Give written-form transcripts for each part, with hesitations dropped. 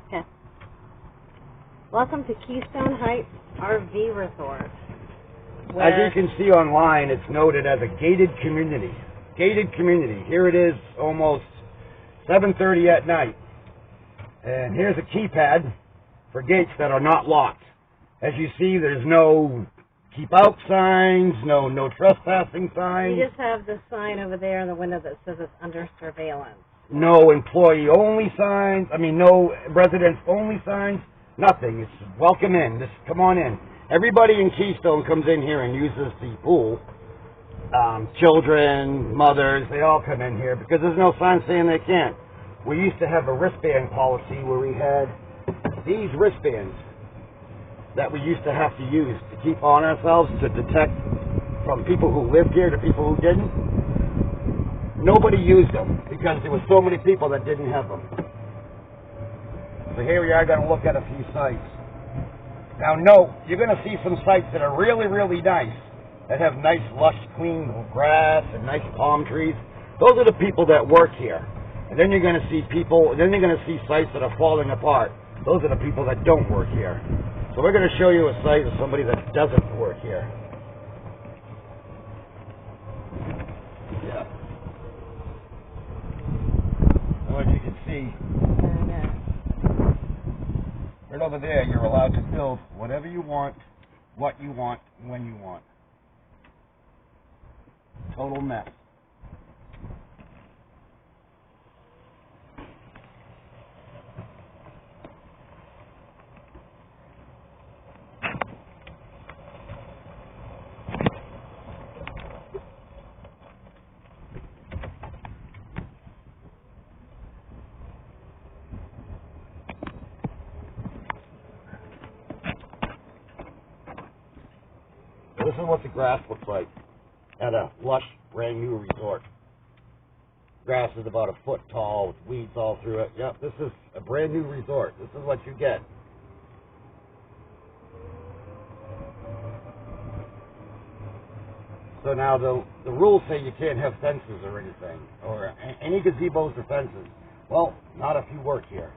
Okay. Welcome to Keystone Heights RV Resort. As you can see online, it's noted as a gated community. Gated community. Here it is, almost 7:30 at night. And here's a keypad for gates that are not locked. As you see, there's no keep out signs, no trespassing signs. You just have the sign over there in the window that says it's under surveillance. No employee only signs. No residents only signs. Nothing. It's welcome in. Just come on in. Everybody in Keystone comes in here and uses the pool. Children, mothers, they all come in here because there's no sign saying they can't. We used to have a wristband policy where we had these wristbands that we used to have to use to keep on ourselves to detect from people who lived here to people who didn't. Nobody used them because there were so many people that didn't have them. So here we are going to look at a few sites. Now note, you're going to see some sites that are really, really nice, that have nice, lush, clean grass and nice palm trees. Those are the people that work here. And then you're going to see sites that are falling apart. Those are the people that don't work here. So we're going to show you a site of somebody that doesn't work here. Yeah. So as you can see, right over there, you're allowed to build whatever you want, what you want, when you want. Total mess. This is what the grass looks like at a lush, brand new resort. Grass is about a foot tall with weeds all through it. Yep, this is a brand new resort. This is what you get. So now the rules say you can't have fences or anything, or any gazebos or fences. Well, not if you work here.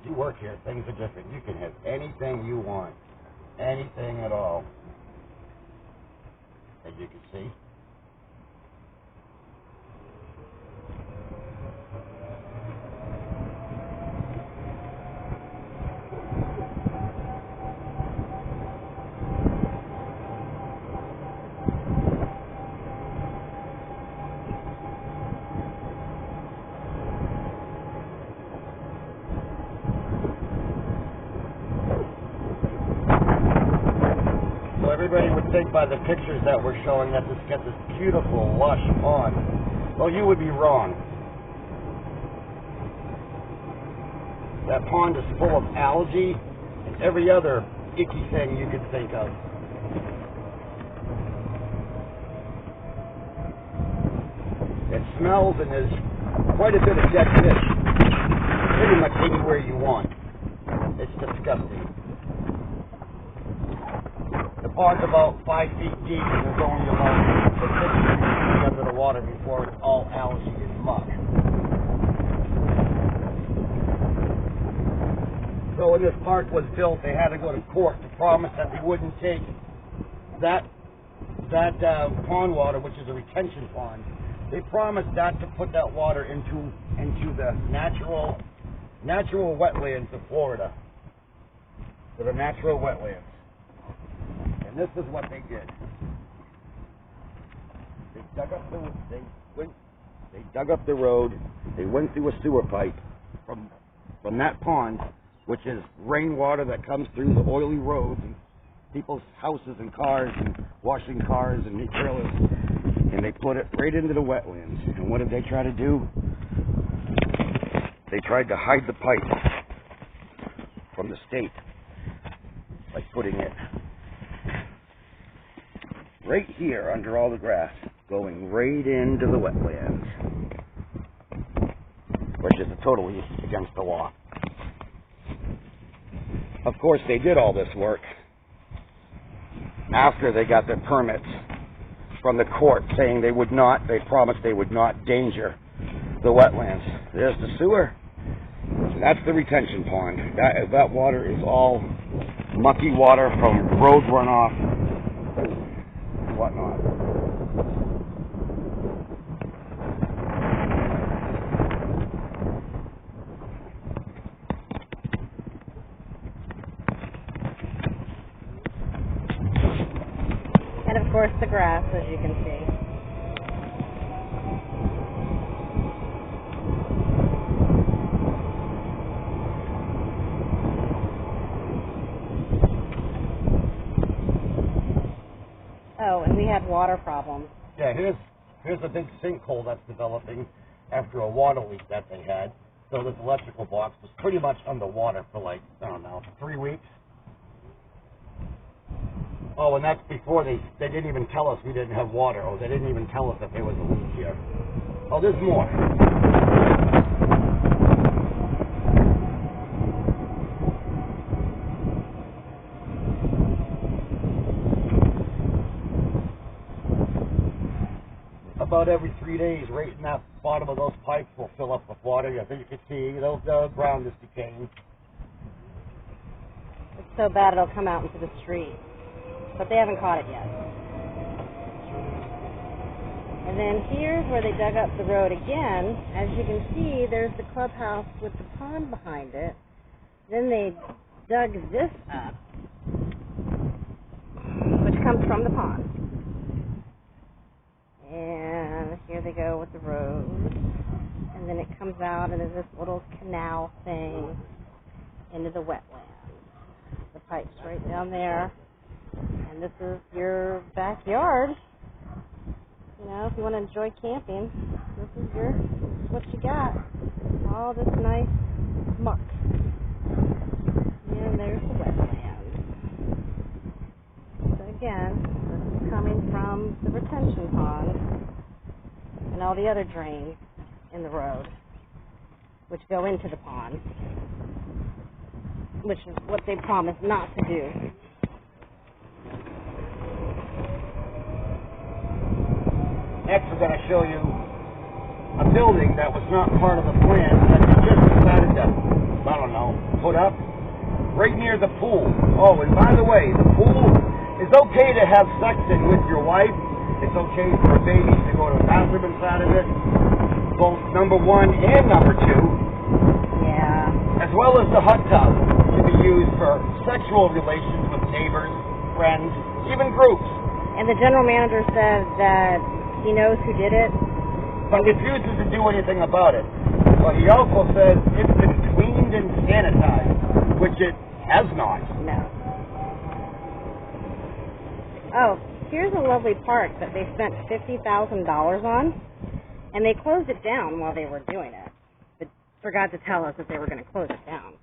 If you work here, things are different. You can have anything you want. Anything at all. As you can see. So everybody would think by the pictures that we're showing that this gets this beautiful, lush pond. Well, you would be wrong. That pond is full of algae and every other icky thing you could think of. It smells and there's quite a bit of dead fish pretty much anywhere you want. It's disgusting. The pond's about 5 feet deep and there's only about 6 feet under the water before it's all algae and muck. So when this park was built, they had to go to court to promise that they wouldn't take that pond water, which is a retention pond. They promised not to put that water into the natural wetlands of Florida. So the natural wetlands. And this is what they did. They dug up the road. They went through a sewer pipe from that pond, which is rainwater that comes through the oily roads and people's houses and cars and washing cars and trailers, and they put it right into the wetlands. And what did they try to do? They tried to hide the pipe from the state by putting it right here under all the grass, going right into the wetlands, which is totally against the law. Of course, they did all this work after they got their permits from the court saying they promised they would not danger the wetlands. There's the sewer. That's the retention pond. That water is all mucky water from road runoff and whatnot. And of course the grass, as you can see. Oh, and we had water problems. Yeah, here's a big sinkhole that's developing after a water leak that they had. So this electrical box was pretty much underwater for like, I don't know, 3 weeks. Oh, and that's before they didn't even tell us we didn't have water, or they didn't even tell us that there was a leak here. Oh, there's more. About every 3 days, right in that bottom of those pipes will fill up with water. I think you can see the ground is decaying. It's so bad it'll come out into the street. But they haven't caught it yet. And then here's where they dug up the road again. As you can see, there's the clubhouse with the pond behind it. Then they dug this up, which comes from the pond. And here they go with the road. And then it comes out and there's this little canal thing into the wetlands. The pipe's right down there. And this is your backyard. You know, if you want to enjoy camping, this is what you got. All this nice muck. And there's the wetlands. So again, this is coming from the retention pond and all the other drains in the road, which go into the pond, which is what they promised not to do. Next, we're going to show you a building that was not part of the plan that we just decided to, I don't know, put up right near the pool. Oh, and by the way, the pool is okay to have sex in with your wife. It's okay for babies to go to the bathroom inside of it, both number 1 and number 2. Yeah. As well as the hot tub to be used for sexual relations with neighbors, friends, even groups. And the general manager says that he knows who did it, but refuses to do anything about it. But he also says it's been cleaned and sanitized, which it has not. No. Oh, here's a lovely park that they spent $50,000 on, and they closed it down while they were doing it. But forgot to tell us that they were going to close it down.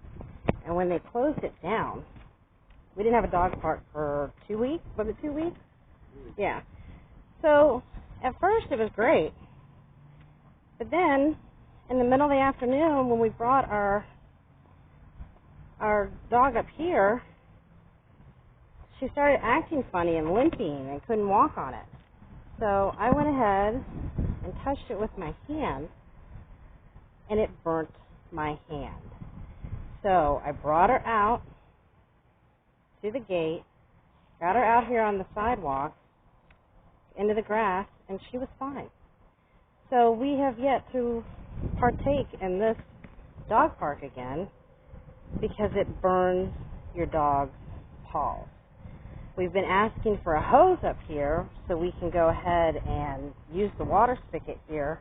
And when they closed it down, we didn't have a dog park for 2 weeks. Was it 2 weeks? Yeah. So at first it was great, but then in the middle of the afternoon when we brought our dog up here, she started acting funny and limping and couldn't walk on it. So I went ahead and touched it with my hand, and it burnt my hand. So I brought her out to the gate, got her out here on the sidewalk into the grass, and she was fine. So we have yet to partake in this dog park again because it burns your dog's paws. We've been asking for a hose up here so we can go ahead and use the water spigot here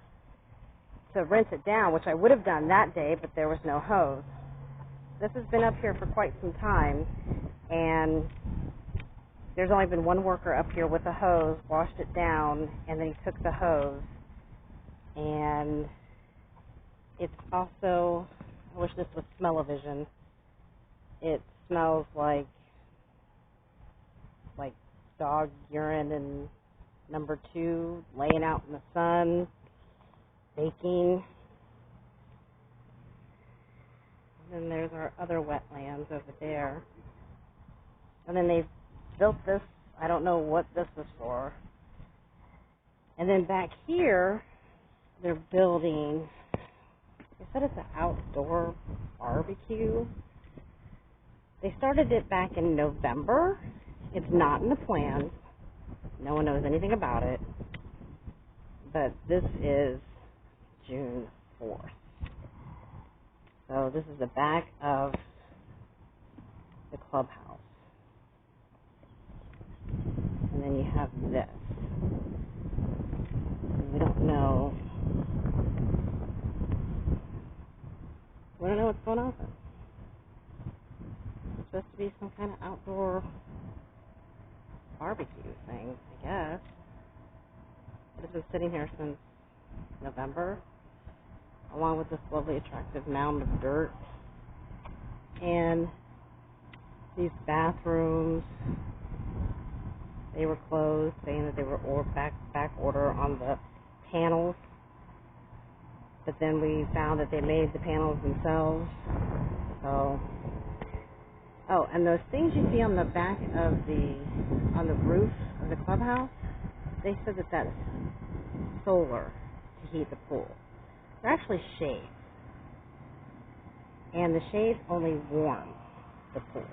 to rinse it down, which I would have done that day, but there was no hose. This has been up here for quite some time, and there's only been one worker up here with a hose, washed it down, and then he took the hose. And it's also, I wish this was smell-o-vision, it smells like dog urine and number 2 laying out in the sun, baking. And then there's our other wetlands over there. And then they built this, I don't know what this is for. And then back here, they're building They said it's an outdoor barbecue. They started it back in November. It's not in the plans. No one knows anything about it. But this is June 4th. So this is the back of the clubhouse. And then you have this. And we don't know. We don't know what's going on. It's supposed to be some kind of outdoor barbecue thing, I guess. But it's been sitting here since November, along with this lovely, attractive mound of dirt. And these bathrooms, they were closed, saying that they were back order on the panels. But then we found that they made the panels themselves. So, oh, and those things you see on the back of on the roof of the clubhouse, they said that that's solar to heat the pool. They're actually shades. And the shades only warm the pool.